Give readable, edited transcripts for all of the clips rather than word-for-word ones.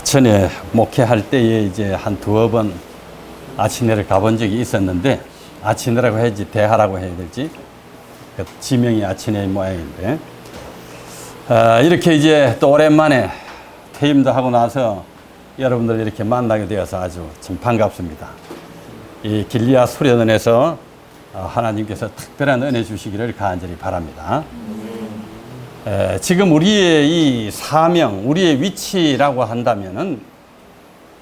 전에 목회할 때에 이제 한 두어 번 아치네를 가본 적이 있었는데, 아치네라고 해야지 대하라고 해야 될지, 그 지명이 아치네 모양인데, 이렇게 이제 또 오랜만에 퇴임도 하고 나서 여러분들 이렇게 만나게 되어서 아주 참 반갑습니다. 이 길리아 수련원에서 하나님께서 특별한 은혜 주시기를 간절히 바랍니다. 지금 우리의 이 사명, 우리의 위치라고 한다면은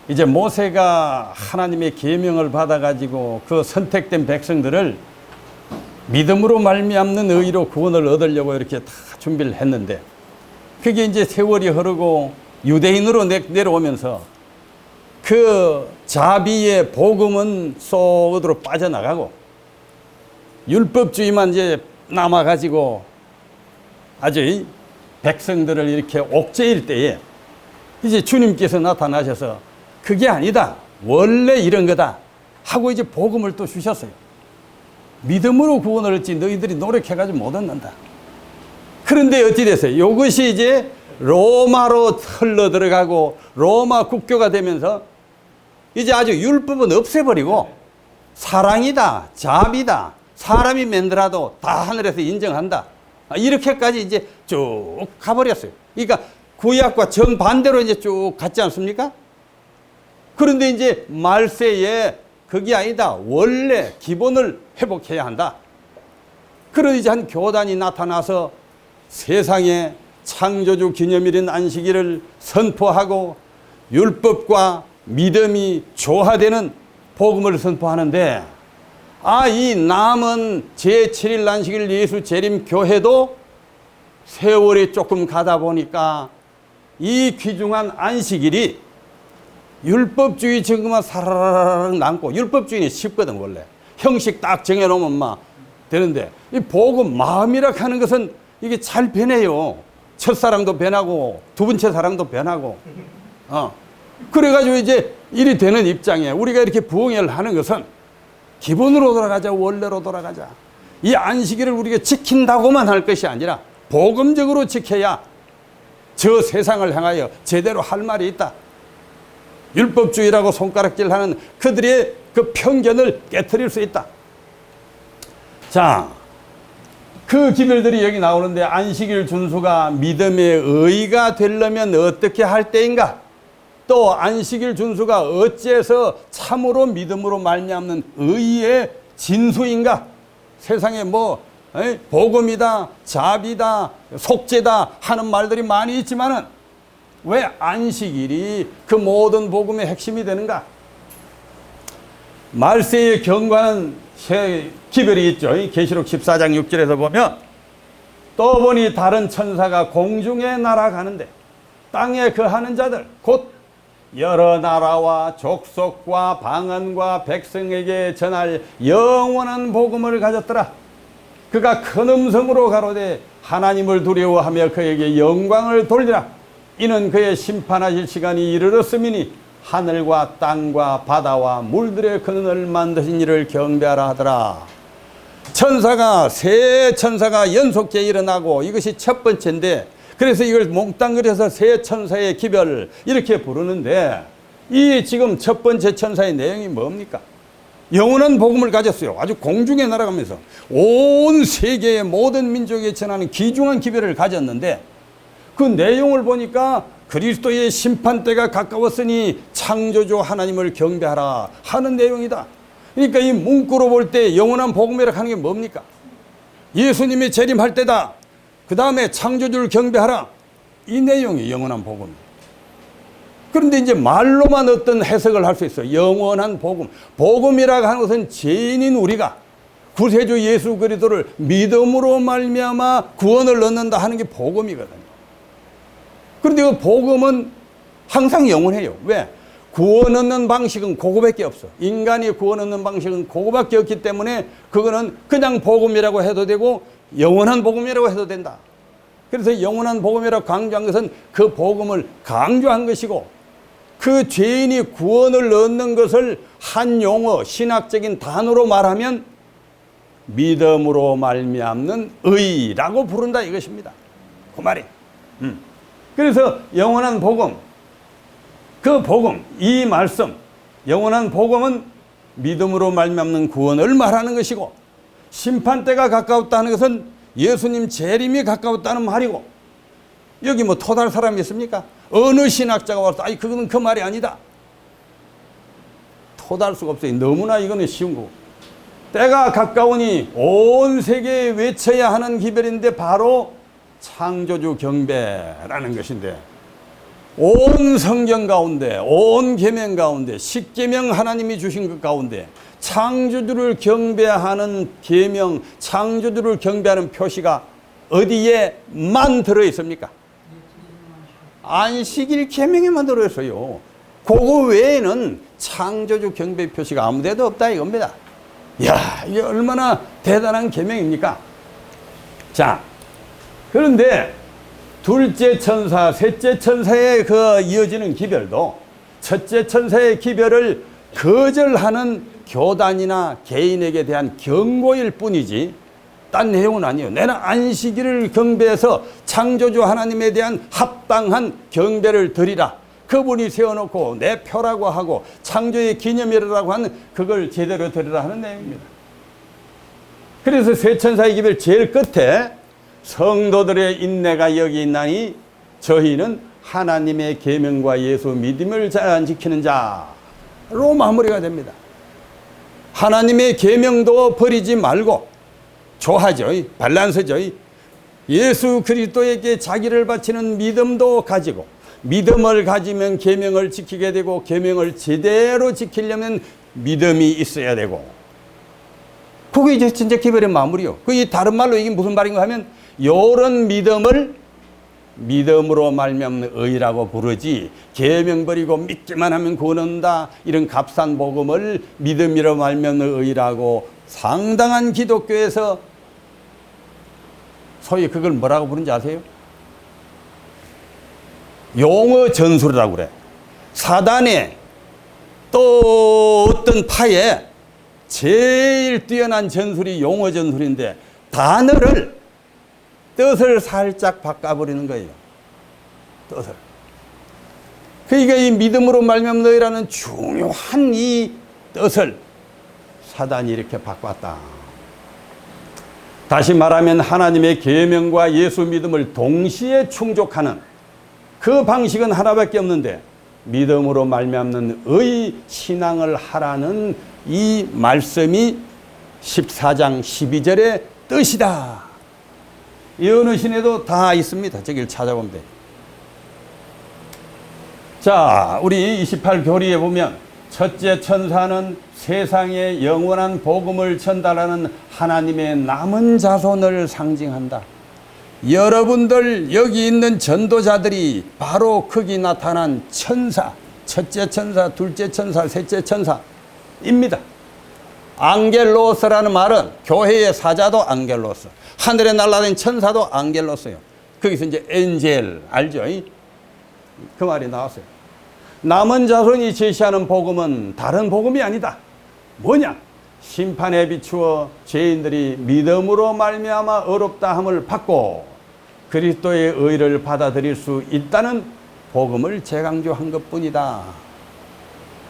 이제 모세가 하나님의 계명을 받아가지고 그 선택된 백성들을 믿음으로 말미암는 의로 구원을 얻으려고 이렇게 다 준비를 했는데, 그게 이제 세월이 흐르고 유대인으로 내려오면서 그 자비의 복음은 쏙으로 빠져나가고 율법주의만 이제 남아가지고 아주 백성들을 이렇게 옥죄일 때에 이제 주님께서 나타나셔서 그게 아니다, 원래 이런 거다 하고 이제 복음을 또 주셨어요. 믿음으로 구원을 얻지 너희들이 노력해가지고 못 얻는다. 그런데 어찌 됐어요? 이것이 이제 로마로 흘러 들어가고 로마 국교가 되면서 이제 아주 율법은 없애버리고 사랑이다, 자비다, 사람이 만들어도 다 하늘에서 인정한다, 이렇게까지 이제 쭉 가버렸어요. 그러니까 구약과 정반대로 이제 쭉 갔지 않습니까? 그런데 이제 말세에 그게 아니다, 원래 기본을 회복해야 한다. 그런 이제 한 교단이 나타나서 세상에 창조주 기념일인 안식일을 선포하고 율법과 믿음이 조화되는 복음을 선포하는데, 이 남은 제7일 안식일 예수 재림 교회도 세월이 조금 가다 보니까 이 귀중한 안식일이 율법주의 증거만 사라라락 남고, 율법주의는 쉽거든. 원래 형식 딱 정해놓으면 막 되는데, 이 복음 마음이라 하는 것은 이게 잘 변해요. 첫사랑도 변하고 두 번째 사랑도 변하고, 그래가지고 이제 일이 되는 입장에 우리가 이렇게 부흥회를 하는 것은 기본으로 돌아가자, 원래로 돌아가자, 이 안식일을 우리가 지킨다고만 할 것이 아니라 복음적으로 지켜야 저 세상을 향하여 제대로 할 말이 있다. 율법주의라고 손가락질하는 그들의 그 편견을 깨트릴 수 있다. 자, 그 기별들이 여기 나오는데, 안식일 준수가 믿음의 의가 되려면 어떻게 할 때인가? 또 안식일 준수가 어째서 참으로 믿음으로 말미암는 의의 진수인가? 세상에 뭐 복음이다, 자비다, 속죄다 하는 말들이 많이 있지만은 왜 안식일이 그 모든 복음의 핵심이 되는가? 말세의 경과는 기별이 있죠. 계시록 14장 6절에서 보면, 또 보니 다른 천사가 공중에 날아가는데 땅에 거하는 자들 곧 여러 나라와 족속과 방언과 백성에게 전할 영원한 복음을 가졌더라. 그가 큰 음성으로 가로되 하나님을 두려워하며 그에게 영광을 돌리라. 이는 그의 심판하실 시간이 이르렀음이니 하늘과 땅과 바다와 물들의 근원을 만드신 이를 경배하라 하더라. 세 천사가 연속해 일어나고, 이것이 첫 번째인데, 그래서 이걸 몽땅 그려서 세 천사의 기별 이렇게 부르는데, 이 지금 첫 번째 천사의 내용이 뭡니까? 영원한 복음을 가졌어요. 아주 공중에 날아가면서 온 세계의 모든 민족에 전하는 귀중한 기별을 가졌는데, 그 내용을 보니까 그리스도의 심판때가 가까웠으니 창조주 하나님을 경배하라 하는 내용이다. 그러니까 이 문구로 볼 때 영원한 복음이라고 하는 게 뭡니까? 예수님이 재림할 때다, 그 다음에 창조주를 경배하라, 이 내용이 영원한 복음. 그런데 이제 말로만 어떤 해석을 할 수 있어요. 영원한 복음. 복음이라고 하는 것은 죄인인 우리가 구세주 예수 그리스도를 믿음으로 말미암아 구원을 얻는다 하는 게 복음이거든요. 그런데 그 복음은 항상 영원해요. 왜? 구원 얻는 방식은 그거밖에 없어. 인간이 구원 얻는 방식은 그거밖에 없기 때문에 그거는 그냥 복음이라고 해도 되고 영원한 복음이라고 해도 된다. 그래서 영원한 복음이라고 강조한 것은 그 복음을 강조한 것이고, 그 죄인이 구원을 얻는 것을 한 용어, 신학적인 단어로 말하면 믿음으로 말미암는 의라고 부른다 이것입니다. 그 말이. 그래서 영원한 복음, 그 복음, 이 말씀, 영원한 복음은 믿음으로 말미암는 구원을 말하는 것이고, 심판때가 가까웠다는 것은 예수님 재림이 가까웠다는 말이고, 여기 뭐 토달 사람이 있습니까? 어느 신학자가 와서 아니 그거는 그 말이 아니다. 토달 수가 없어요. 너무나 이거는 쉬운 거고. 때가 가까우니 온 세계에 외쳐야 하는 기별인데 바로 창조주 경배라는 것인데, 온 성경 가운데, 온 계명 가운데, 십계명 하나님이 주신 것 가운데 창조주를 경배하는 계명, 창조주를 경배하는 표시가 어디에만 들어 있습니까? 안식일 계명에만 들어 있어요. 그거 외에는 창조주 경배 표시가 아무 데도 없다 이겁니다. 이야, 이게 얼마나 대단한 계명입니까? 자, 그런데 둘째 천사, 셋째 천사의 그 이어지는 기별도 첫째 천사의 기별을 거절하는 교단이나 개인에게 대한 경고일 뿐이지 딴 내용은 아니에요. 내는 안식일을 경배해서 창조주 하나님에 대한 합당한 경배를 드리라. 그분이 세워놓고 내 표라고 하고 창조의 기념일이라고 하는 그걸 제대로 드리라 하는 내용입니다. 그래서 세 천사의 기별 제일 끝에 성도들의 인내가 여기 있나니 저희는 하나님의 계명과 예수 믿음을 잘 안 지키는 자로 마무리가 됩니다. 하나님의 계명도 버리지 말고 조하죠. 밸런스죠. 예수 그리스도에게 자기를 바치는 믿음도 가지고, 믿음을 가지면 계명을 지키게 되고, 계명을 제대로 지키려면 믿음이 있어야 되고, 그게 이제 진짜 기별의 마무리요. 그게 다른 말로 이게 무슨 말인가 하면, 요런 믿음을 믿음으로 말미암는 의라고 부르지, 계명 버리고 믿기만 하면 구원한다 이런 값싼 복음을 믿음으로 말미암는 의라고 상당한 기독교에서 소위 그걸 뭐라고 부르는지 아세요? 용어 전술이라고 그래. 사단의 또 어떤 파에 제일 뛰어난 전술이 용어 전술인데, 단어를 뜻을 살짝 바꿔버리는 거예요. 뜻을. 그러니까 이 믿음으로 말미암는 너희라는 중요한 이 뜻을 사단이 이렇게 바꿨다. 다시 말하면 하나님의 계명과 예수 믿음을 동시에 충족하는 그 방식은 하나밖에 없는데, 믿음으로 말미암는 의 신앙을 하라는 이 말씀이 14장 12절의 뜻이다. 이 어느 신에도 다 있습니다. 저기를 찾아보면 돼요. 자, 우리 28 교리에 보면 첫째 천사는 세상에 영원한 복음을 전달하는 하나님의 남은 자손을 상징한다. 여러분들 여기 있는 전도자들이 바로 거기 나타난 천사, 첫째 천사, 둘째 천사, 셋째 천사입니다. 앙겔로스라는 말은 교회의 사자도 앙겔로스, 하늘에 날아다니는 천사도 앙겔로스예요. 거기서 이제 엔젤 알죠? 그 말이 나왔어요. 남은 자손이 제시하는 복음은 다른 복음이 아니다. 뭐냐? 심판에 비추어 죄인들이 믿음으로 말미암아 어렵다함을 받고 그리스도의 의를 받아들일 수 있다는 복음을 재강조한 것뿐이다.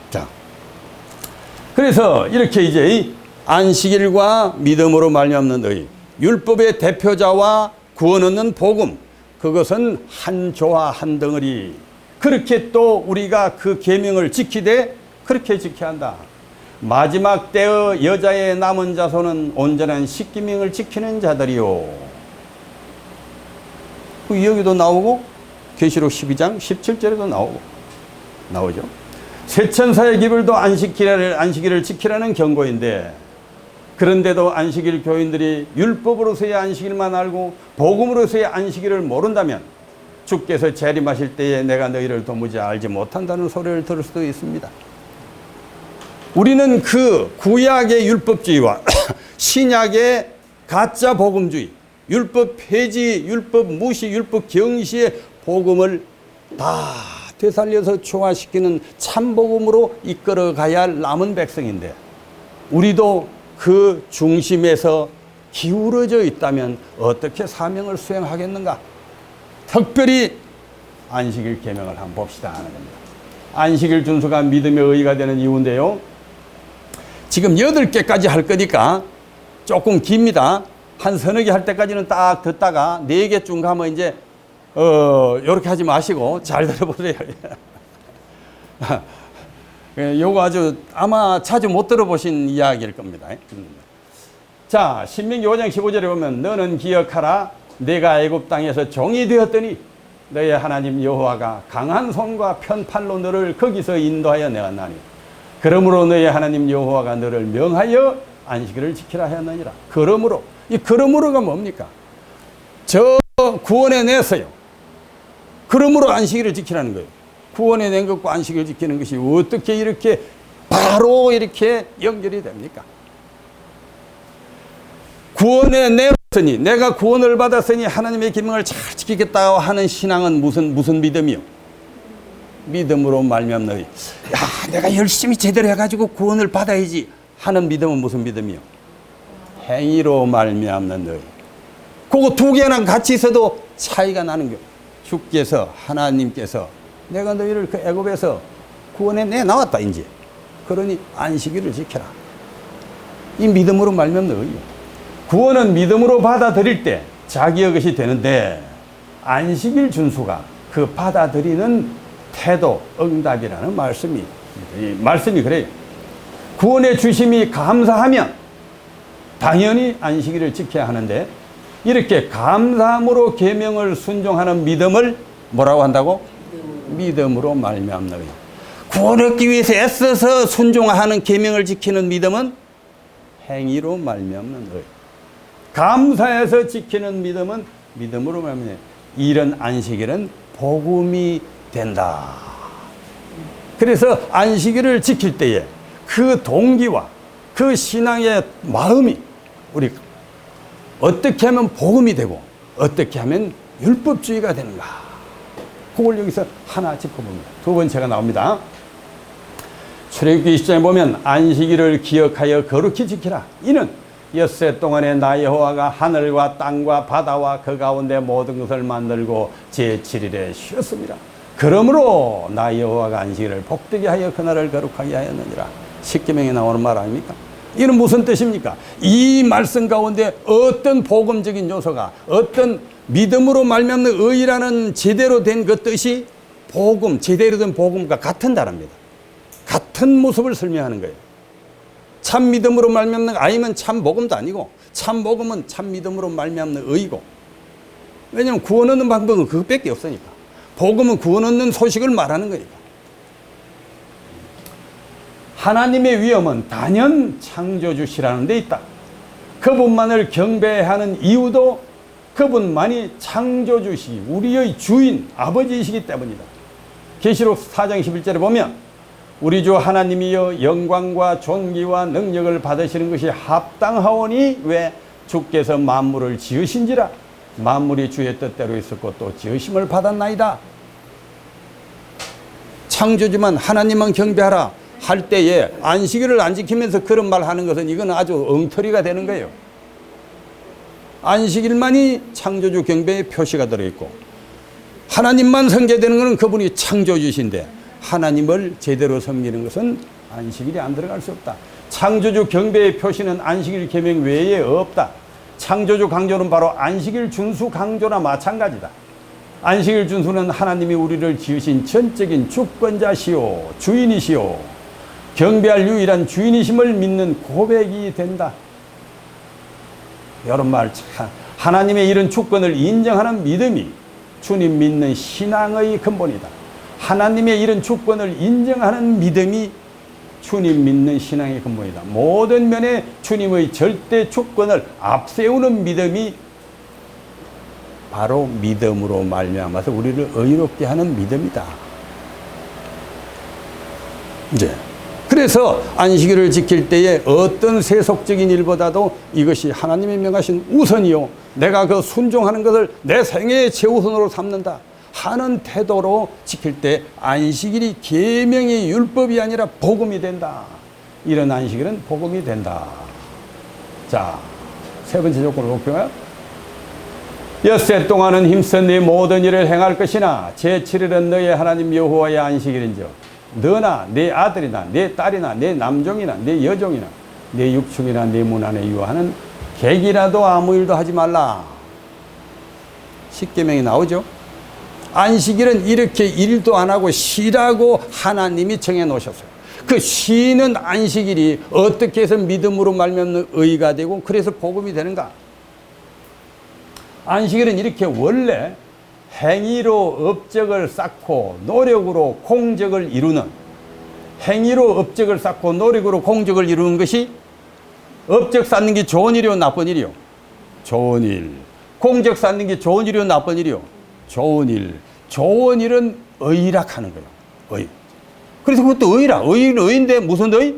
자, 그래서 이렇게 이제 안식일과 믿음으로 말미암는 의, 율법의 대표자와 구원 얻는 복음, 그것은 한 조와 한 덩어리. 그렇게 또 우리가 그 계명을 지키되 그렇게 지켜야 한다. 마지막 때의 여자의 남은 자손은 온전한 십계명을 지키는 자들이요. 여기도 나오고 계시록 12장 17절에도 나오죠. 세 천사의 기별도 안식일을 지키라는 경고인데, 그런데도 안식일 교인들이 율법으로서의 안식일만 알고 복음으로서의 안식일을 모른다면 주께서 재림하실 때에 내가 너희를 도무지 알지 못한다는 소리를 들을 수도 있습니다. 우리는 그 구약의 율법주의와 신약의 가짜 복음주의, 율법 폐지, 율법 무시, 율법 경시의 복음을 다 되살려서 중화시키는 참복음으로 이끌어가야 할 남은 백성인데, 우리도 그 중심에서 기울어져 있다면 어떻게 사명을 수행하겠는가? 특별히 안식일 계명을 한번 봅시다 하는 겁니다. 안식일 준수가 믿음의 의의가 되는 이유인데요. 지금 8개까지 할 거니까 조금 깁니다. 한 서너 개 할 때까지는 딱 듣다가 4개쯤 가면 이제 요렇게 하지 마시고 잘 들어보세요. 요거 아주 아마 자주 못 들어보신 이야기일 겁니다. 자, 신명기 5장 15절에 보면 너는 기억하라. 내가 애굽 땅에서 종이 되었더니 너의 하나님 여호와가 강한 손과 편팔로 너를 거기서 인도하여 내었나니 그러므로 너의 하나님 여호와가 너를 명하여 안식일을 지키라 하였느니라. 그러므로, 이 그러므로가 뭡니까? 저 구원해 냈어요. 그러므로 안식일을 지키라는 거예요. 구원해 낸 것과 안식일을 지키는 것이 어떻게 이렇게 바로 이렇게 연결이 됩니까? 구원해 내었으니, 내가 구원을 받았으니 하나님의 계명을 잘 지키겠다 하는 신앙은 무슨 믿음이요? 믿음으로 말미암는 의. 야, 내가 열심히 제대로 해가지고 구원을 받아야지 하는 믿음은 무슨 믿음이요? 행위로 말미암는 의. 그거 두 개랑 같이 있어도 차이가 나는 거예요. 주께서, 하나님께서 내가 너희를 그 애굽에서 구원해 내 나왔다 이제. 그러니 안식일을 지켜라. 이 믿음으로 말미암는 의요. 구원은 믿음으로 받아들일 때 자기의 것이 되는데 안식일 준수가 그 받아들이는 태도, 응답이라는 말씀이 그래요. 구원의 주심이 감사하면 당연히 안식일을 지켜야 하는데 이렇게 감사함으로 계명을 순종하는 믿음을 뭐라고 한다고? 믿음으로 말미암는 거예요. 구원을 얻기 위해서 애써서 순종하는 계명을 지키는 믿음은 행위로 말미암는 거예요. 감사해서 지키는 믿음은 믿음으로 말미암는, 이런 안식일은 복음이 된다. 그래서 안식일을 지킬 때에 그 동기와 그 신앙의 마음이 우리 어떻게 하면 복음이 되고 어떻게 하면 율법주의가 되는가, 그걸 여기서 하나 짚어봅니다. 두 번째가 나옵니다. 출애굽기 20장에 보면 안식일을 기억하여 거룩히 지키라. 이는 엿새 동안에 나 여호와가 하늘과 땅과 바다와 그 가운데 모든 것을 만들고 제7일에 쉬었습니다. 그러므로 나 여호와가 안식일을 복되게 하여 그날을 거룩하게 하였느니라. 십계명에 나오는 말 아닙니까? 이는 무슨 뜻입니까? 이 말씀 가운데 어떤 복음적인 요소가, 어떤 믿음으로 말미암는 의라는 제대로 된 그 뜻이 복음, 제대로 된 복음과 같은 단어입니다. 같은 모습을 설명하는 거예요. 참 믿음으로 말미암는 아니면 참 복음도 아니고, 참 복음은 참 믿음으로 말미암는 의이고, 왜냐하면 구원 얻는 방법은 그것밖에 없으니까. 복음은 구원 얻는 소식을 말하는 거니까. 하나님의 위엄은 단연 창조주시라는 데 있다. 그분만을 경배하는 이유도 그분만이 창조주시, 우리의 주인, 아버지이시기 때문이다. 계시록 4장 11절에 보면 우리 주 하나님이여 영광과 존귀와 능력을 받으시는 것이 합당하오니 왜 주께서 만물을 지으신지라. 만물이 주의 뜻대로 있었고 또 지으심을 받았나이다. 창조주만 하나님만 경배하라 할 때에 안식일을 안 지키면서 그런 말 하는 것은 이건 아주 엉터리가 되는 거예요. 안식일만이 창조주 경배의 표시가 들어있고 하나님만 섬겨되는 것은 그분이 창조주신데 하나님을 제대로 섬기는 것은 안식일이 안 들어갈 수 없다. 창조주 경배의 표시는 안식일 계명 외에 없다. 창조주 강조는 바로 안식일 준수 강조나 마찬가지다. 안식일 준수는 하나님이 우리를 지으신 전적인 주권자시오, 주인이시오, 경배할 유일한 주인이심을 믿는 고백이 된다. 이런 말 참, 하나님의 이런 주권을 인정하는 믿음이 주님 믿는 신앙의 근본이다. 하나님의 이런 주권을 인정하는 믿음이 주님 믿는 신앙의 근본이다. 모든 면에 주님의 절대 주권을 앞세우는 믿음이 바로 믿음으로 말미암아서 우리를 의롭게 하는 믿음이다. 이제 그래서 안식일을 지킬 때에 어떤 세속적인 일보다도 이것이 하나님이 명하신 우선이요, 내가 그 순종하는 것을 내 생애의 최우선으로 삼는다 하는 태도로 지킬 때 안식일이 계명의 율법이 아니라 복음이 된다. 이런 안식일은 복음이 된다. 자, 세 번째 조건을 볼까요? 엿새 동안은 힘써 네 모든 일을 행할 것이나 제7일은 너의 하나님 여호와의 안식일인즉 너나 내 아들이나 내 딸이나 내 남종이나 내 여종이나 내 육축이나 내 문 안에 유하는 객이라도 아무 일도 하지 말라. 십계명이 나오죠. 안식일은 이렇게 일도 안 하고 쉬라고 하나님이 정해 놓으셨어요. 그 쉬는 안식일이 어떻게 해서 믿음으로 말미암는 의가 되고 그래서 복음이 되는가? 안식일은 이렇게 원래 행위로 업적을 쌓고 노력으로 공적을 이루는, 행위로 업적을 쌓고 노력으로 공적을 이루는 것이, 업적 쌓는 게 좋은 일이요 나쁜 일이요? 좋은 일. 공적 쌓는 게 좋은 일이요 나쁜 일이요? 좋은 일. 좋은 일은 의락하는 거예요. 의. 그래서 그것도 의라. 의는 의인데 무슨 의?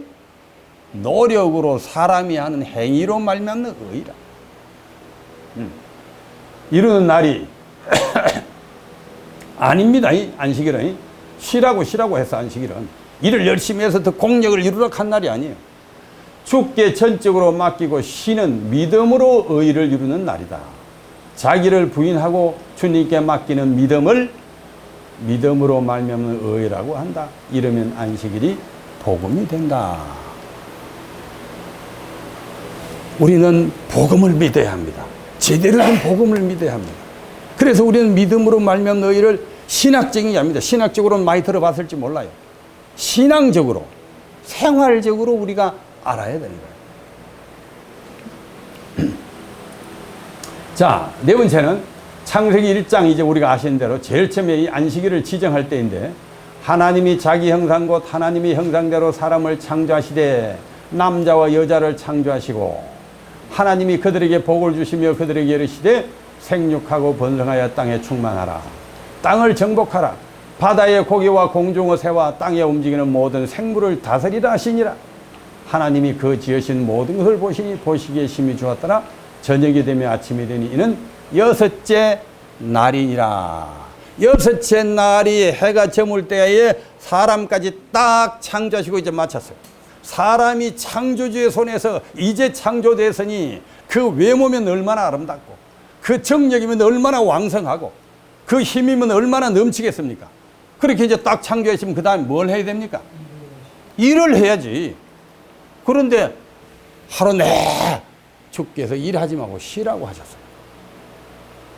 노력으로 사람이 하는 행위로 말미암는 의라. 이루는 날이 아닙니다. 안식일은 쉬라고 해서 안식일은 일을 열심히 해서 더 공력을 이루려고 한 날이 아니에요. 주께 전적으로 맡기고 쉬는 믿음으로 의를 이루는 날이다. 자기를 부인하고 주님께 맡기는 믿음으로 말미암는 의라고 한다. 이러면 안식일이 복음이 된다. 우리는 복음을 믿어야 합니다. 제대로 된 복음을 믿어야 합니다. 그래서 우리는 믿음으로 말미암는 의를 신학적인 게 아닙니다. 신학적으로는 많이 들어봤을지 몰라요. 신앙적으로, 생활적으로 우리가 알아야 되는 거예요. 자, 네 번째는 창세기 1장, 이제 우리가 아시는 대로 제일 처음에 이 안식일을 지정할 때인데, 하나님이 자기 형상 곧 하나님이 형상대로 사람을 창조하시되 남자와 여자를 창조하시고 하나님이 그들에게 복을 주시며 그들에게 이르시되 생육하고 번성하여 땅에 충만하라. 땅을 정복하라. 바다의 고기와 공중의 새와 땅에 움직이는 모든 생물을 다스리라 하시니라. 하나님이 그 지으신 모든 것을 보시니 보시기에 심히 좋았더라. 저녁이 되며 아침이 되니 이는 여섯째 날이니라. 여섯째 날이 해가 저물 때에 사람까지 딱 창조하시고 이제 마쳤어요. 사람이 창조주의 손에서 이제 창조됐으니 그 외모면 얼마나 아름답고 그 정력이면 얼마나 왕성하고 그 힘이면 얼마나 넘치겠습니까? 그렇게 이제 딱 창조했으면 그 다음에 뭘 해야 됩니까? 일을 해야지. 그런데 하루 내 주께서 일하지 말고 쉬라고 하셨어요.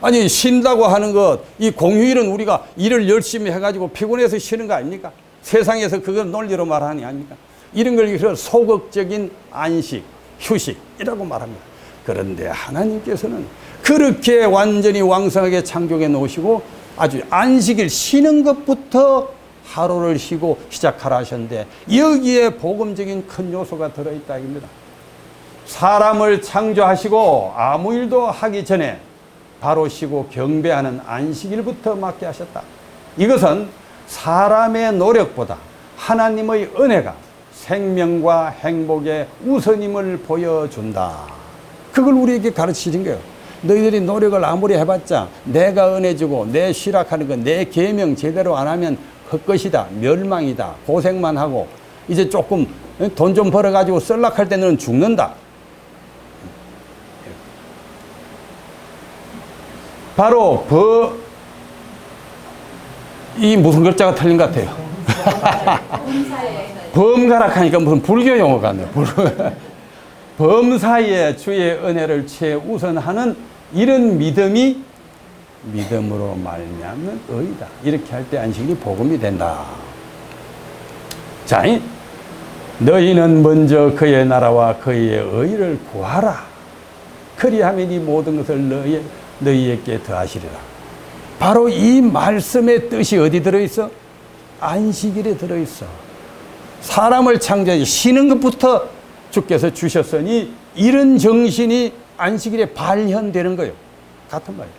아니, 쉰다고 하는 것, 이 공휴일은 우리가 일을 열심히 해가지고 피곤해서 쉬는 거 아닙니까? 세상에서 그걸 논리로 말하는 게 아닙니까? 이런 걸 소극적인 안식, 휴식이라고 말합니다. 그런데 하나님께서는 그렇게 완전히 왕성하게 창조해 놓으시고 아주 안식일 쉬는 것부터 하루를 쉬고 시작하라 하셨는데 여기에 복음적인 큰 요소가 들어있다 이겁니다. 사람을 창조하시고 아무 일도 하기 전에 바로 쉬고 경배하는 안식일부터 맡게 하셨다. 이것은 사람의 노력보다 하나님의 은혜가 생명과 행복의 우선임을 보여준다. 그걸 우리에게 가르치신 거예요. 너희들이 노력을 아무리 해봤자 내가 은혜 주고 내 쉬락하는 거 내 계명 제대로 안 하면 헛것이다, 멸망이다, 고생만 하고 이제 조금 돈 좀 벌어가지고 썰락할 때 너는 죽는다. 바로 이 무슨 글자가 틀린 것 같아요. 범가락하니까 무슨 불교 용어 같네요. 범사에 주의 은혜를 최우선하는 이런 믿음이 믿음으로 말미암는 의다. 이렇게 할 때 안식일이 복음이 된다. 자, 너희는 먼저 그의 나라와 그의 의를 구하라. 그리하면 이 모든 것을 너희에게 더하시리라. 바로 이 말씀의 뜻이 어디 들어있어? 안식일에 들어있어. 사람을 창조해 쉬는 것부터 주께서 주셨으니 이런 정신이 안식일에 발현되는 거예요. 같은 말이에요.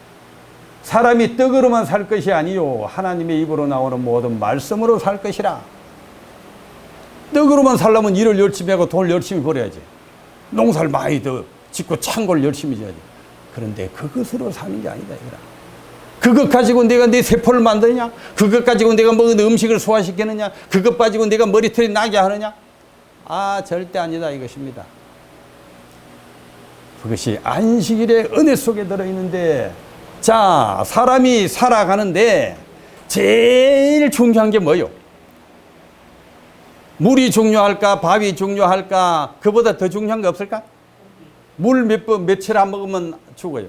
사람이 떡으로만 살 것이 아니요 하나님의 입으로 나오는 모든 말씀으로 살 것이라. 떡으로만 살려면 일을 열심히 하고 돈을 열심히 벌어야지. 농사를 많이 더 짓고 창고를 열심히 지어야지. 그런데 그것으로 사는 게 아니다 이거라. 그것 가지고 내가 내 세포를 만드느냐? 그것 가지고 내가 먹은 음식을 소화시키느냐? 그것 가지고 내가 머리털이 나게 하느냐? 아, 절대 아니다 이것입니다. 그것이 안식일의 은혜 속에 들어있는데, 자, 사람이 살아가는데 제일 중요한 게 뭐요? 물이 중요할까? 밥이 중요할까? 그보다 더 중요한 거 없을까? 물 며칠 안 먹으면 죽어요.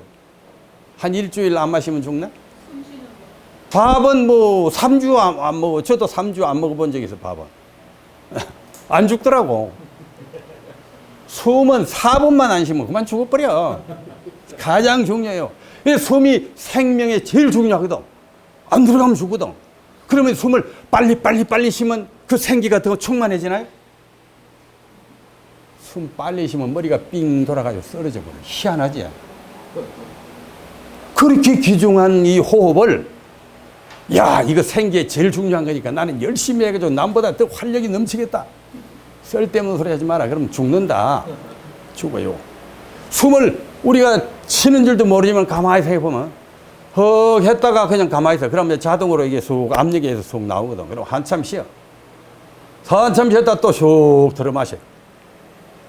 한 일주일 안 마시면 죽나? 밥은 뭐 3주 안 먹어. 저도 3주 안 먹어본 적이 있어, 밥은. 안 죽더라고. 숨은 4분만 안 쉬면 그만 죽어버려. 가장 중요해요. 숨이 생명에 제일 중요하거든. 안 들어가면 죽거든. 그러면 숨을 빨리 쉬면 그 생기가 더 충만해지나요? 숨 빨리 쉬면 머리가 삥 돌아가지고 쓰러져 버려. 희한하지? 그렇게 귀중한 이 호흡을, 야, 이거 생기에 제일 중요한 거니까 나는 열심히 해가지고 남보다 더 활력이 넘치겠다. 쓸데없는 소리 하지 마라. 그러면 죽는다. 죽어요. 숨을 우리가 쉬는 줄도 모르지만 가만히 생각해보면 헉 했다가 그냥 가만히 있어. 그러면 자동으로 이게 쑥 압력에서 쑥 나오거든. 그럼 한참 쉬어. 한참 쉬었다 또 쑥 들어 마셔.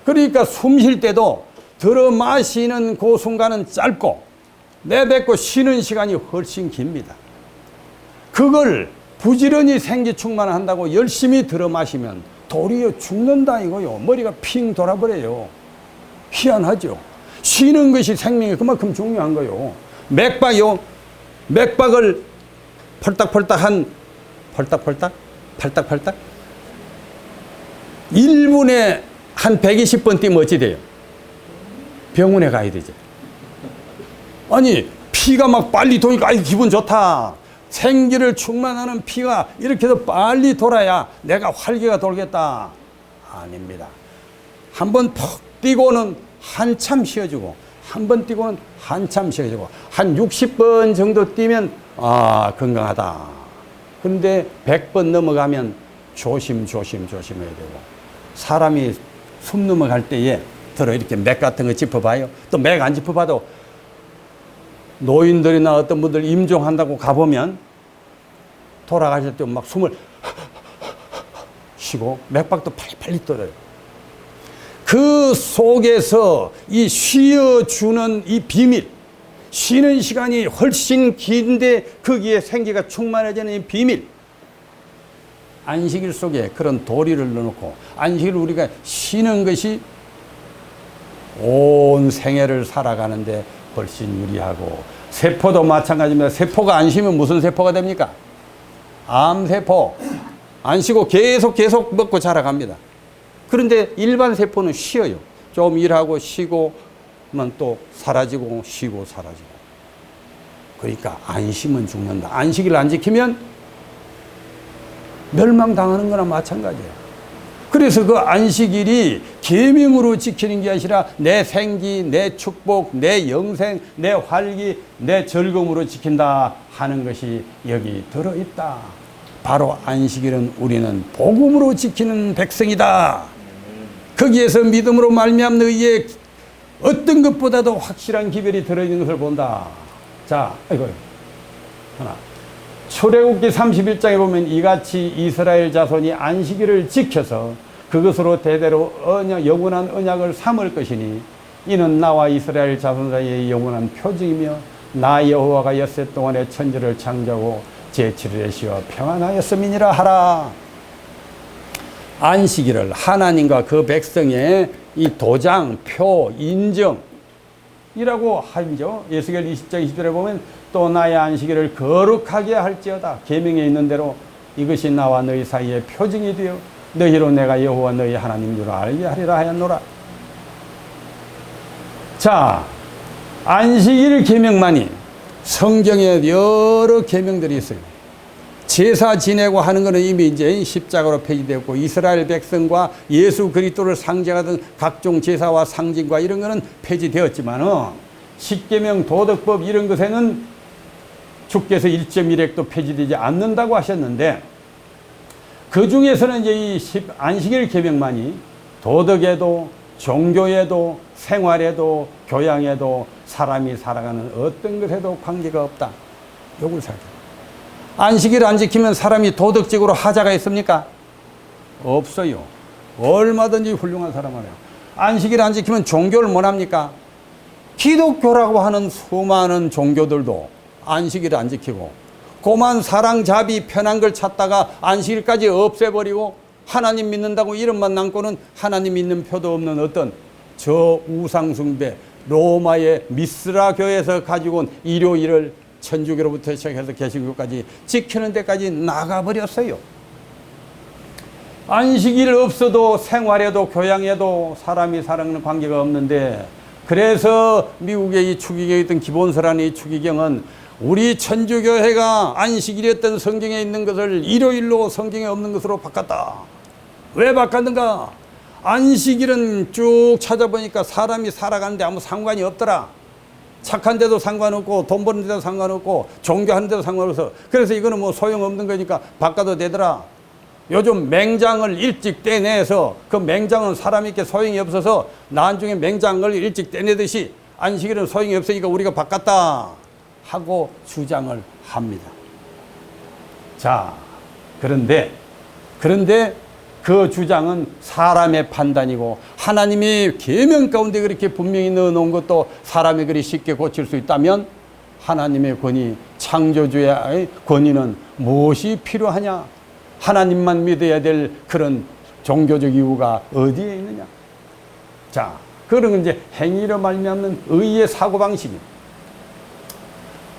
그러니까 숨 쉴 때도 들어 마시는 그 순간은 짧고 내뱉고 쉬는 시간이 훨씬 깁니다. 그걸 부지런히 생기 충만한다고 열심히 들어 마시면 도리어 죽는다 이거요. 머리가 핑 돌아버려요. 희한하죠. 쉬는 것이 생명이 그만큼 중요한 거요. 맥박을 펄딱펄딱 1분에 한 120번 뛰면 어찌 돼요? 병원에 가야 되죠. 아니 피가 막 빨리 도니까 아이 기분 좋다. 생기를 충만하는 피가 이렇게 더 빨리 돌아야 내가 활기가 돌겠다. 아닙니다. 한번 푹 뛰고는 한참 쉬어주고 한 번 뛰고는 한참 쉬어주고 한 60번 정도 뛰면 아 건강하다. 그런데 100번 넘어가면 조심해야 되고 사람이 숨 넘어갈 때에 들어 이렇게 맥 같은 거 짚어봐요. 또 맥 안 짚어봐도 노인들이나 어떤 분들 임종한다고 가보면 돌아가실 때 막 숨을 쉬고 맥박도 빨리 떨어요. 그 속에서 이 쉬어주는 이 비밀, 쉬는 시간이 훨씬 긴데 거기에 생기가 충만해지는 이 비밀, 안식일 속에 그런 도리를 넣어놓고 안식일 우리가 쉬는 것이 온 생애를 살아가는데 훨씬 유리하고 세포도 마찬가지입니다. 세포가 안 쉬면 무슨 세포가 됩니까? 암세포. 안 쉬고 계속 먹고 자라갑니다. 그런데 일반 세포는 쉬어요. 좀 일하고 쉬고 만 또 사라지고 쉬고 사라지고. 그러니까 안 쉬면 죽는다. 안식일 안 지키면 멸망당하는 거나 마찬가지예요. 그래서 그 안식일이 계명으로 지키는 게 아니라 내 생기, 내 축복, 내 영생, 내 활기, 내 즐거움으로 지킨다 하는 것이 여기 들어있다. 바로 안식일은 우리는 복음으로 지키는 백성이다. 거기에서 믿음으로 말미암는 너희의 어떤 것보다도 확실한 기별이 들어있는 것을 본다. 자, 이거 하나. 출애굽기 31장에 보면 이같이 이스라엘 자손이 안식일을 지켜서 그것으로 대대로 영원한 언약을 삼을 것이니 이는 나와 이스라엘 자손 사이의 영원한 표징이며 나 여호와가 엿새 동안에 천지를 창조하고 제7일에 쉬어 평안하였음이니라 하라. 안식일을 하나님과 그 백성의 이 도장, 표, 인정이라고 하죠. 에스겔 20장 20절에 보면 또 나의 안식일을 거룩하게 할지어다. 계명에 있는 대로 이것이 나와 너희 사이의 표징이 되어 너희로 내가 여호와 너희 하나님인 줄 알게 하리라 하였노라. 자, 안식일 계명만이 성경에 여러 계명들이 있어요. 제사 지내고 하는 것은 이미 이제 십자가로 폐지되었고 이스라엘 백성과 예수 그리스도를 상징하던 각종 제사와 상징과 이런 것은 폐지되었지만은 십계명 도덕법 이런 것에는 주께서 1.1핵도 폐지되지 않는다고 하셨는데 그 중에서는 이제 이 안식일 계명만이 도덕에도 종교에도 생활에도 교양에도 사람이 살아가는 어떤 것에도 관계가 없다. 요걸 살펴. 안식일 안 지키면 사람이 도덕적으로 하자가 있습니까? 없어요. 얼마든지 훌륭한 사람 하네요. 안식일 안 지키면 종교를 못 합니까? 기독교라고 하는 수많은 종교들도 안식일 안 지키고 고만 사랑, 자비, 편한 걸 찾다가 안식일까지 없애버리고 하나님 믿는다고 이름만 남고는 하나님 믿는 표도 없는 어떤 저 우상숭배, 로마의 미스라 교회에서 가지고 온 일요일을 천주교로부터 시작해서 개신교까지 지키는 데까지 나가버렸어요. 안식일 없어도 생활에도 교양에도 사람이 살아가는 관계가 없는데, 그래서 미국의 이 추기경에 있던 기본서라는 이 추기경은 우리 천주교회가 안식일이었던 성경에 있는 것을 일요일로 성경에 없는 것으로 바꿨다. 왜 바꿨는가? 안식일은 쭉 찾아보니까 사람이 살아가는데 아무 상관이 없더라. 착한 데도 상관없고 돈 버는 데도 상관없고 종교하는 데도 상관없어. 그래서 이거는 뭐 소용없는 거니까 바꿔도 되더라. 요즘 맹장을 일찍 떼내서 그 맹장은 사람에게 소용이 없어서 나중에 맹장을 일찍 떼내듯이 안식일은 소용이 없으니까 우리가 바꿨다 하고 주장을 합니다. 자, 그런데 그 주장은 사람의 판단이고, 하나님이 계명 가운데 그렇게 분명히 넣어놓은 것도 사람이 그리 쉽게 고칠 수 있다면 하나님의 권위, 창조주의 권위는 무엇이 필요하냐? 하나님만 믿어야 될 그런 종교적 이유가 어디에 있느냐? 자, 그런 건 이제 행위로 말미암는 의의 사고방식입니다.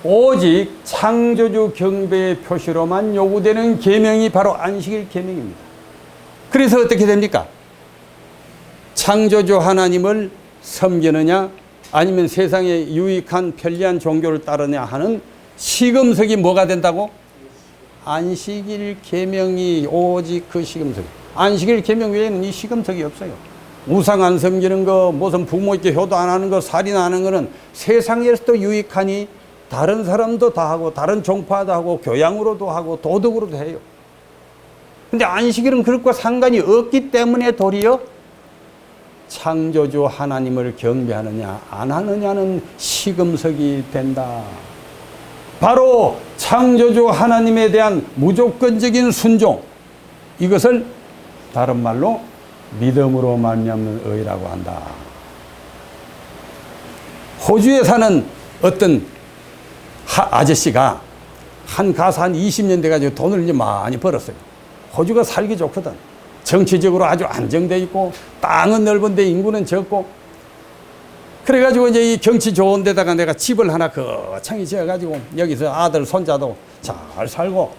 오직 창조주 경배의 표시로만 요구되는 계명이 바로 안식일 계명입니다. 그래서 어떻게 됩니까? 창조주 하나님을 섬기느냐 아니면 세상에 유익한 편리한 종교를 따르냐 하는 시금석이 뭐가 된다고? 안식일 계명이 오직 그 시금석. 안식일 계명 외에는 이 시금석이 없어요. 우상 안 섬기는 거, 무슨 부모에게 효도 안 하는 거, 살인하는 거는 세상에서도 유익하니 다른 사람도 다 하고 다른 종파도 하고 교양으로도 하고 도덕으로도 해요. 근데 안식일은 그것과 상관이 없기 때문에 도리어 창조주 하나님을 경배하느냐 안 하느냐는 시금석이 된다. 바로 창조주 하나님에 대한 무조건적인 순종, 이것을 다른 말로 믿음으로 말미암는 의라고 한다. 호주에 사는 어떤 아저씨가 한 가서 한 20년 돼가지고 돈을 이제 많이 벌었어요. 호주가 살기 좋거든. 정치적으로 아주 안정돼 있고 땅은 넓은데 인구는 적고, 그래가지고 이제 이 경치 좋은 데다가 내가 집을 하나 거창히 지어가지고 여기서 아들 손자도 잘 살고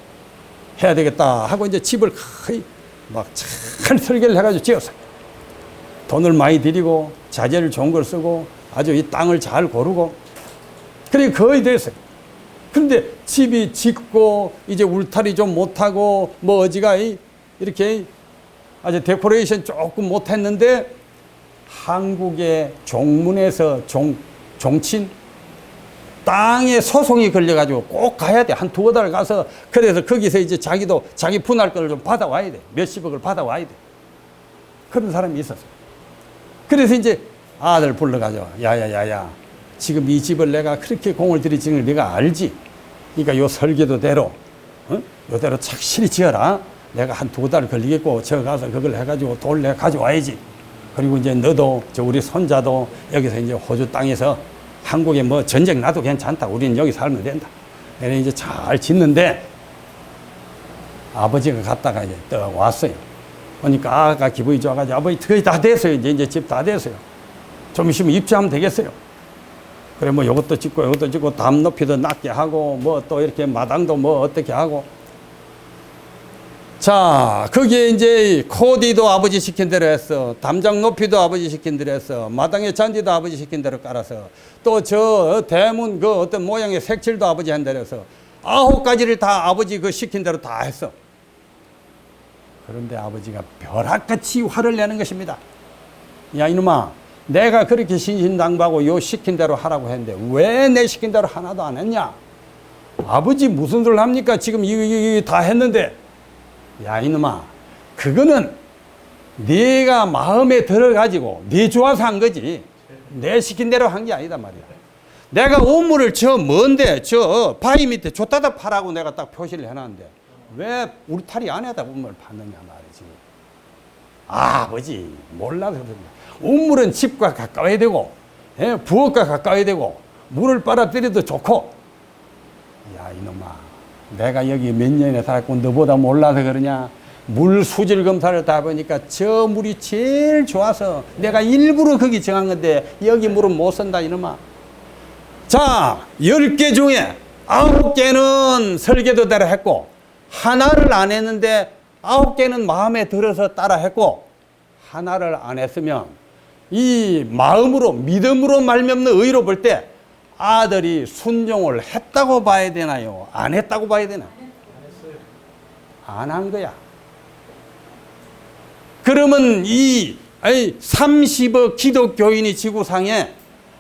해야 되겠다 하고 이제 집을 거의 막 잘 설계를 해가지고 지었어요. 돈을 많이 들이고 자재를 좋은 걸 쓰고 아주 이 땅을 잘 고르고 그래 거의 됐어요. 그런데 집이 짓고 이제 울타리 좀 못하고 뭐 어지가 이렇게 아주 데코레이션 조금 못했는데 한국의 종문에서 종친 땅에 소송이 걸려가지고 꼭 가야 돼. 한 두어 달 가서 그래서 거기서 이제 자기도 자기 분할 거를 좀 받아와야 돼. 몇십억을 받아와야 돼. 그런 사람이 있었어요. 그래서 이제 아들 불러가지고 야야야야 지금 이 집을 내가 그렇게 공을 들이지는 걸 네가 알지? 그러니까 요 설계도대로 요대로 착실히 지어라. 내가 한 두 달 걸리겠고 저 가서 그걸 해가지고 돌 내가 가져와야지. 그리고 이제 너도 저 우리 손자도 여기서 이제 호주 땅에서 한국에 뭐 전쟁 나도 괜찮다. 우리는 여기 살면 된다. 그래서 이제 잘 짓는데 아버지가 갔다가 이제 떡 왔어요. 그러니까 아가 기분이 좋아가지고 아버지 거의 다 됐어요. 이제 집 다 됐어요. 좀 있으면 입주하면 되겠어요. 그래 뭐 요것도 짓고 담 높이도 낮게 하고 뭐 또 이렇게 마당도 뭐 어떻게 하고. 자, 거기에 이제 코디도 아버지 시킨 대로 했어. 담장 높이도 아버지 시킨 대로 했어. 마당에 잔디도 아버지 시킨 대로 깔아서. 또 저 대문 그 어떤 모양의 색칠도 아버지 한 대로 해서 9가지를 다 아버지 그 시킨 대로 다 했어. 그런데 아버지가 벼락같이 화를 내는 것입니다. 야 이놈아, 내가 그렇게 신신당부하고 요 시킨 대로 하라고 했는데 왜 내 시킨 대로 하나도 안 했냐? 아버지 무슨 소리를 합니까? 지금 이거 다 했는데. 야 이놈아, 그거는 네가 마음에 들어가지고 네 좋아서 한 거지 내 시킨 대로 한 게 아니다 말이야. 내가 우물을 저 먼데 저 바위 밑에 줬다다 파라고 내가 딱 표시를 해놨는데 왜 울타리 안에다 우물을 파느냐 말이지. 아버지 몰라서 그런다. 우물은 집과 가까워야 되고 부엌과 가까워야 되고 물을 빨아들여도 좋고. 야 이놈아, 내가 여기 몇 년에 살았고 너보다 몰라서 그러냐? 물 수질 검사를 다 보니까 저 물이 제일 좋아서 내가 일부러 거기 정한 건데 여기 물은 못 쓴다 이놈아. 자, 10개 중에 9개는 설계도대로 했고 하나를 안 했는데 9개는 마음에 들어서 따라 했고 하나를 안 했으면 이 마음으로 믿음으로 말미암는 의로 볼 때 아들이 순종을 했다고 봐야 되나요? 안 했다고 봐야 되나? 안 한 거야. 그러면 이 30억 기독교인이 지구상에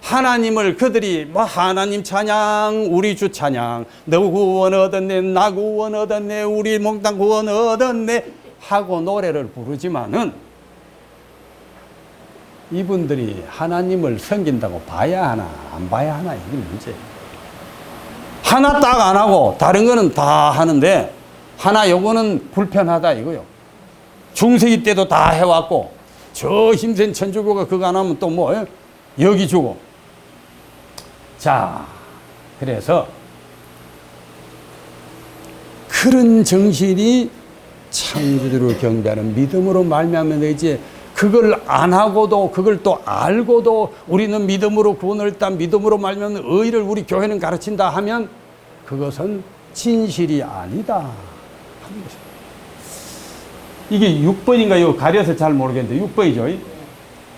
하나님을 그들이 뭐 하나님 찬양, 우리 주 찬양, 너 구원 얻었네, 나 구원 얻었네, 우리 몽땅 구원 얻었네 하고 노래를 부르지만은 이분들이 하나님을 섬긴다고 봐야 하나 안 봐야 하나 이게 문제예요. 하나 딱 안 하고 다른 거는 다 하는데 하나 요거는 불편하다 이거요. 중세기 때도 다 해왔고 저 힘센 천주교가 그거 안 하면 또 뭐 여기 주고. 자, 그래서 그런 정신이 창조주를 경배하는 믿음으로 말미암아 이제 그걸 안 하고도 그걸 또 알고도 우리는 믿음으로 구원을 했다, 믿음으로 말미암는 의를 우리 교회는 가르친다 하면 그것은 진실이 아니다 하는 것입니다. 이게 6번인가 이거 가려서 잘 모르겠는데 6번이죠.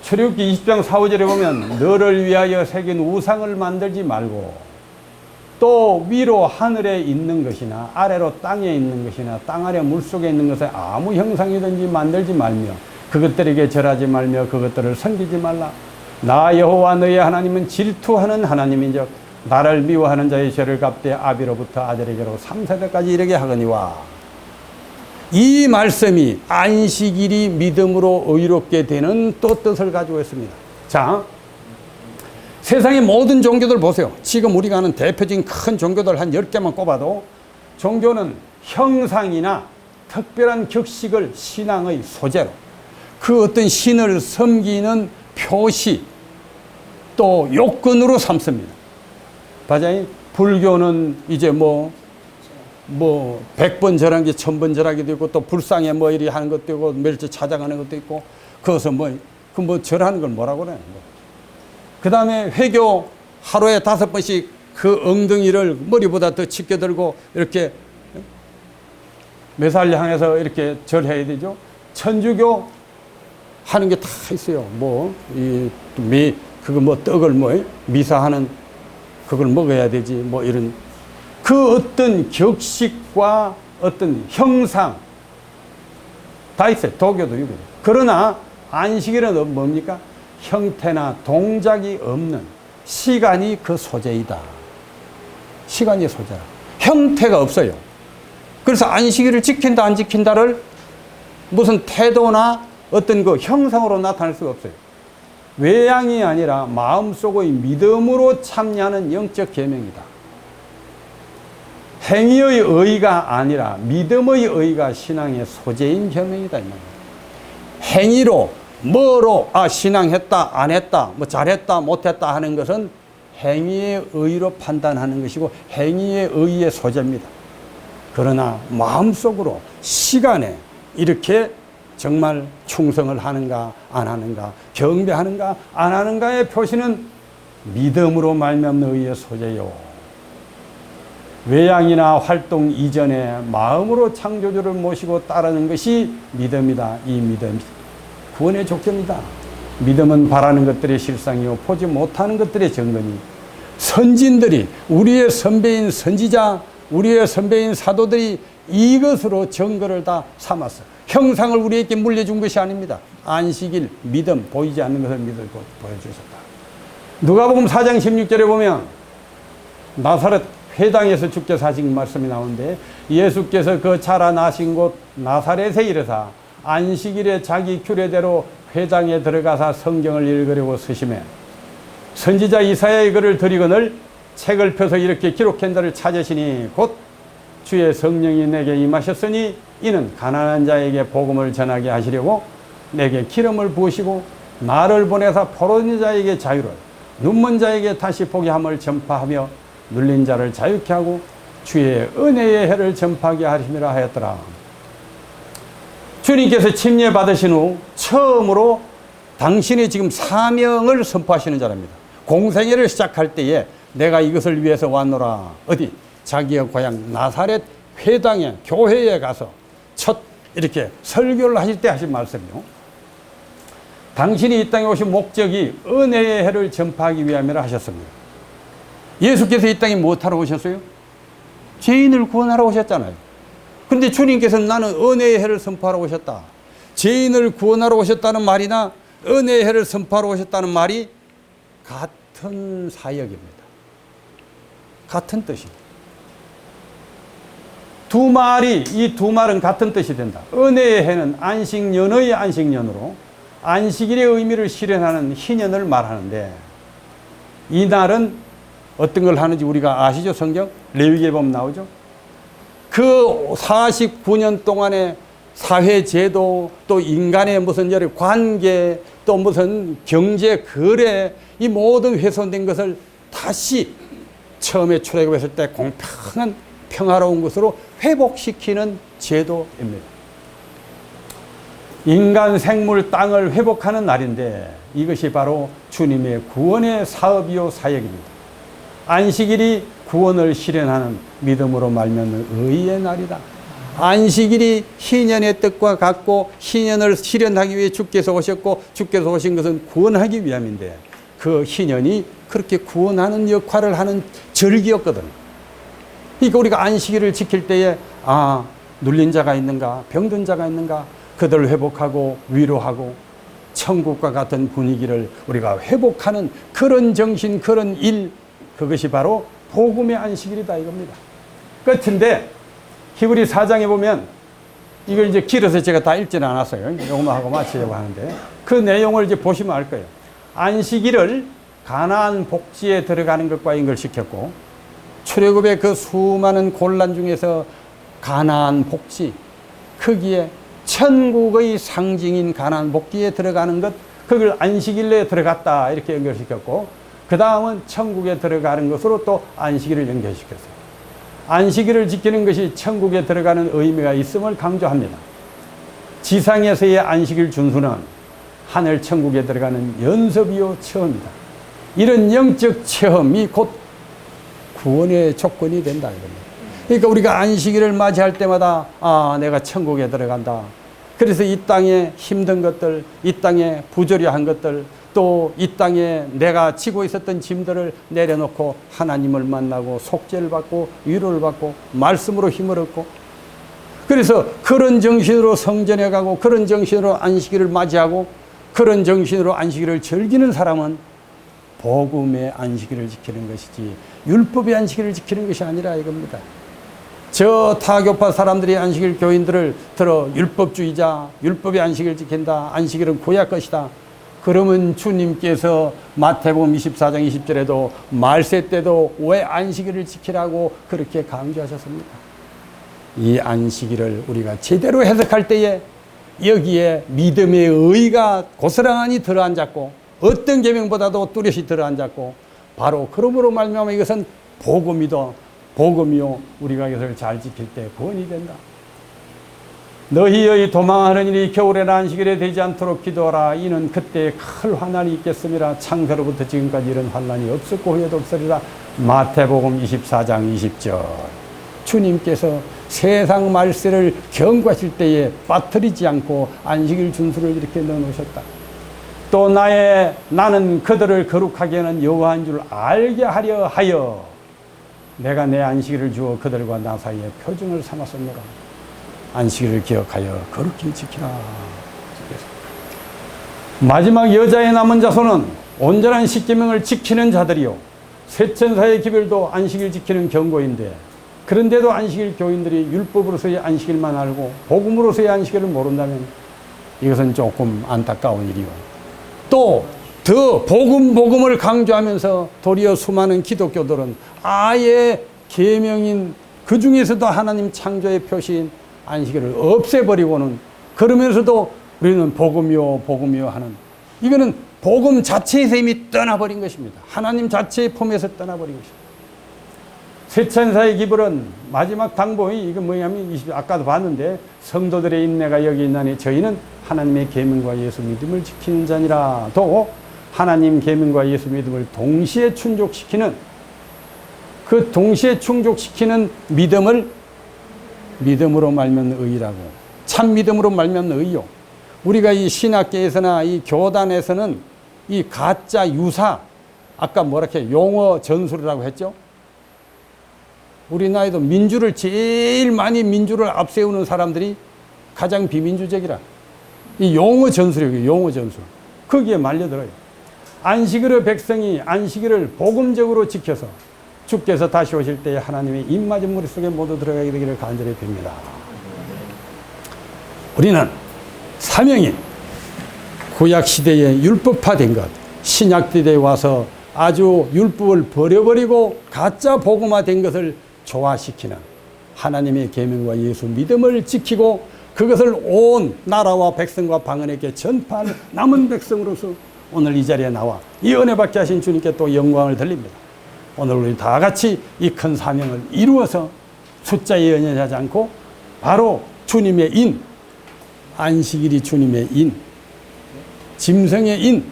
출애굽기 20장 4, 5절에 보면 너를 위하여 새긴 우상을 만들지 말고 또 위로 하늘에 있는 것이나 아래로 땅에 있는 것이나 땅 아래 물속에 있는 것에 아무 형상이든지 만들지 말며 그것들에게 절하지 말며 그것들을 섬기지 말라. 나 여호와 너의 하나님은 질투하는 하나님인즉 나를 미워하는 자의 죄를 갚되 아비로부터 아들에게로 3세대까지 이르게 하거니와. 이 말씀이 안식일이 믿음으로 의롭게 되는 또 뜻을 가지고 있습니다. 자, 세상의 모든 종교들 보세요. 지금 우리가 아는 대표적인 큰 종교들 한 10개만 꼽아도 종교는 형상이나 특별한 격식을 신앙의 소재로 그 어떤 신을 섬기는 표시 또 요건으로 삼습니다. 맞아요? 불교는 이제 뭐 100번 절한 게 1000번 절하기도 있고 또 불상에 뭐 이리 하는 것도 있고 멸치 찾아가는 것도 있고 그것은 뭐 절하는 걸 뭐라고 그래요? 그 다음에 회교 하루에 5번씩 그 엉덩이를 머리보다 더 짙게 들고 이렇게 매살 향해서 이렇게 절해야 되죠. 천주교 하는 게 다 있어요. 그거 떡을 미사하는 그걸 먹어야 되지. 이런 그 어떤 격식과 어떤 형상 다 있어요. 도교도 이거. 그러나 안식일은 뭡니까? 형태나 동작이 없는 시간이 그 소재이다. 시간이 소재라. 형태가 없어요. 그래서 안식일을 지킨다 안 지킨다를 무슨 태도나 어떤 그 형상으로 나타낼 수가 없어요. 외양이 아니라 마음속의 믿음으로 참여하는 영적 계명이다. 행위의 의의가 아니라 믿음의 의의가 신앙의 소재인 계명이다. 행위로 뭐로 신앙했다 안 했다 잘했다 못했다 하는 것은 행위의 의의로 판단하는 것이고 행위의 의의의 소재입니다. 그러나 마음속으로 시간에 이렇게 정말 충성을 하는가 안 하는가 경배하는가 안 하는가의 표시는 믿음으로 말미암는 의의 소재요. 외양이나 활동 이전에 마음으로 창조주를 모시고 따르는 것이 믿음이다. 이 믿음이 구원의 족점이다. 믿음은 바라는 것들의 실상이요 보지 못하는 것들의 증거니 선진들이 우리의 선배인 선지자 우리의 선배인 사도들이 이것으로 증거를 다 삼았어. 형상을 우리에게 물려준 것이 아닙니다. 안식일, 믿음, 보이지 않는 것을 믿어 보여주셨다. 누가복음 4장 16절에 보면 나사렛 회당에서 주께서 하신 말씀이 나오는데 예수께서 그 자라나신 곳 나사렛에 이르사 안식일에 자기 규례대로 회당에 들어가사 성경을 읽으려고 서심해 선지자 이사야의 글을 드리거늘 책을 펴서 이렇게 기록한 자를 찾으시니 곧 주의 성령이 내게 임하셨으니 이는 가난한 자에게 복음을 전하게 하시려고 내게 기름을 부으시고 나를 보내사 포로된 자에게 자유를 눈먼 자에게 다시 보게 함을 전파하며 눌린 자를 자유케 하고 주의 은혜의 해를 전파하게 하심이라 하였더라. 주님께서 침례 받으신 후 처음으로 당신의 지금 사명을 선포하시는 자랍니다. 공생애를 시작할 때에 내가 이것을 위해서 왔노라. 어디? 자기의 고향 나사렛 회당에 교회에 가서 첫 이렇게 설교를 하실 때 하신 말씀이요. 당신이 이 땅에 오신 목적이 은혜의 해를 전파하기 위함이라 하셨습니다. 예수께서 이 땅에 무엇하러 오셨어요? 죄인을 구원하러 오셨잖아요. 그런데 주님께서는 나는 은혜의 해를 선포하러 오셨다. 죄인을 구원하러 오셨다는 말이나 은혜의 해를 선포하러 오셨다는 말이 같은 사역입니다. 같은 뜻입니다. 두 말이, 이 두 말은 같은 뜻이 된다. 은혜의 해는 안식년의 안식년으로 안식일의 의미를 실현하는 희년을 말하는데, 이 날은 어떤 걸 하는지 우리가 아시죠? 성경 레위기에 보면 나오죠. 그 49년 동안의 사회 제도, 또 인간의 무슨 여러 관계, 또 무슨 경제 거래, 이 모든 훼손된 것을 다시 처음에 출애굽했을 때 공평한 평화로운 것으로 회복시키는 제도입니다. 인간, 생물, 땅을 회복하는 날인데 이것이 바로 주님의 구원의 사업이요 사역입니다. 안식일이 구원을 실현하는 믿음으로 말미암는 의의 날이다. 안식일이 희년의 뜻과 같고 희년을 실현하기 위해 주께서 오셨고 주께서 오신 것은 구원하기 위함인데 그 희년이 그렇게 구원하는 역할을 하는 절기였거든. 그러니까 우리가 안식일을 지킬 때에 눌린 자가 있는가, 병든 자가 있는가, 그들을 회복하고 위로하고 천국과 같은 분위기를 우리가 회복하는 그런 정신, 그런 일, 그것이 바로 복음의 안식일이다 이겁니다. 끝인데 히브리 4장에 보면 이걸 이제 길어서 제가 다 읽지는 않았어요. 요것만 하고 마치려고 하는데 그 내용을 이제 보시면 알 거예요. 안식일을 가나안 복지에 들어가는 것과 연결시켰고 출애굽의 그 수많은 곤란 중에서 가나안 복지, 거기에 천국의 상징인 가나안 복지에 들어가는 것, 그걸 안식일에 들어갔다 이렇게 연결시켰고 그 다음은 천국에 들어가는 것으로 또 안식일을 연결시켰어요. 안식일을 지키는 것이 천국에 들어가는 의미가 있음을 강조합니다. 지상에서의 안식일 준수는 하늘 천국에 들어가는 연습이요 체험이다. 이런 영적 체험이 곧 구원의 조건이 된다 이겁니다. 그러니까 우리가 안식일을 맞이할 때마다 내가 천국에 들어간다. 그래서 이 땅에 힘든 것들, 이 땅에 부조리한 것들, 또 이 땅에 내가 지고 있었던 짐들을 내려놓고 하나님을 만나고 속죄를 받고 위로를 받고 말씀으로 힘을 얻고, 그래서 그런 정신으로 성전에 가고 그런 정신으로 안식일을 맞이하고 그런 정신으로 안식일을 즐기는 사람은 복음의 안식일을 지키는 것이지 율법의 안식일을 지키는 것이 아니라 이겁니다. 저 타교파 사람들이 안식일 교인들을 들어 율법주의자, 율법의 안식일을 지킨다, 안식일은 구약 것이다. 그러면 주님께서 마태복음 24장 20절에도 말세 때도 왜 안식일을 지키라고 그렇게 강조하셨습니까? 이 안식일을 우리가 제대로 해석할 때에 여기에 믿음의 의가 고스란히 들어앉았고 어떤 계명보다도 뚜렷이 들어앉았고 바로 그러므로 말미암아 이것은 복음이요 우리가 이것을 잘 지킬 때 구원이 된다. 너희의 도망하는 일이 겨울에나 안식일에 되지 않도록 기도하라. 이는 그때 큰 환난이 있겠음이라. 창세로부터 지금까지 이런 환난이 없었고 후에도 없으리라. 마태복음 24장 20절. 주님께서 세상 말세를 경고하실 때에 빠뜨리지 않고 안식일 준수를 이렇게 넣어놓으셨다. 또 나는 그들을 거룩하게 하는 여호와인 줄 알게 하려 하여 내가 내 안식일을 주어 그들과 나 사이에 표준을 삼았었노라. 안식일을 기억하여 거룩히 지키라. 마지막 여자의 남은 자손은 온전한 십계명을 지키는 자들이요 세천사의 기별도 안식일 지키는 경고인데, 그런데도 안식일 교인들이 율법으로서의 안식일만 알고 복음으로서의 안식일을 모른다면 이것은 조금 안타까운 일이요. 또 더 복음을 강조하면서 도리어 수많은 기독교들은 아예 계명인 그 중에서도 하나님 창조의 표시인 안식일을 없애버리고는, 그러면서도 우리는 복음이요 하는, 이거는 복음 자체에서 이미 떠나버린 것입니다. 하나님 자체의 품에서 떠나버린 것입니다. 세천사의 기불은 마지막 당부이 이거 뭐냐면 아까도 봤는데 성도들의 인내가 여기 있나니 저희는 하나님의 계명과 예수 믿음을 지키는 자니라. 또 하나님 계명과 예수 믿음을 동시에 충족시키는 그 동시에 충족시키는 믿음을 믿음으로 말면 의라고, 참 믿음으로 말면 의요. 우리가 이 신학계에서나 이 교단에서는 이 가짜 유사, 아까 뭐랄까 용어 전술이라고 했죠. 우리나라에도 민주를 제일 많이 민주를 앞세우는 사람들이 가장 비민주적이라. 이 용어 전술이에요. 용어 전술. 거기에 말려들어요. 안식일의 백성이 안식일을 복음적으로 지켜서 주께서 다시 오실 때에 하나님의 입맞은 무리 속에 모두 들어가게 되기를 간절히 빕니다. 우리는 사명이 구약시대에 율법화된 것, 신약시대에 와서 아주 율법을 버려버리고 가짜 복음화된 것을 조화시키는 하나님의 계명과 예수 믿음을 지키고 그것을 온 나라와 백성과 방언에게 전파하는 남은 백성으로서 오늘 이 자리에 나와 이 은혜 받게 하신 주님께 또 영광을 돌립니다. 오늘 우리 다 같이 이 큰 사명을 이루어서 숫자에 연연하지 않고 바로 주님의 인, 안식일이 주님의 인, 짐승의 인,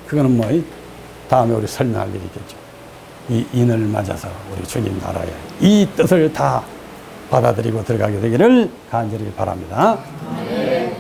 그거는 뭐 다음에 우리 설명할 일이 있겠죠. 이 인을 맞아서 우리 주님 나라에 이 뜻을 다 받아들이고 들어가게 되기를 간절히 바랍니다. 네.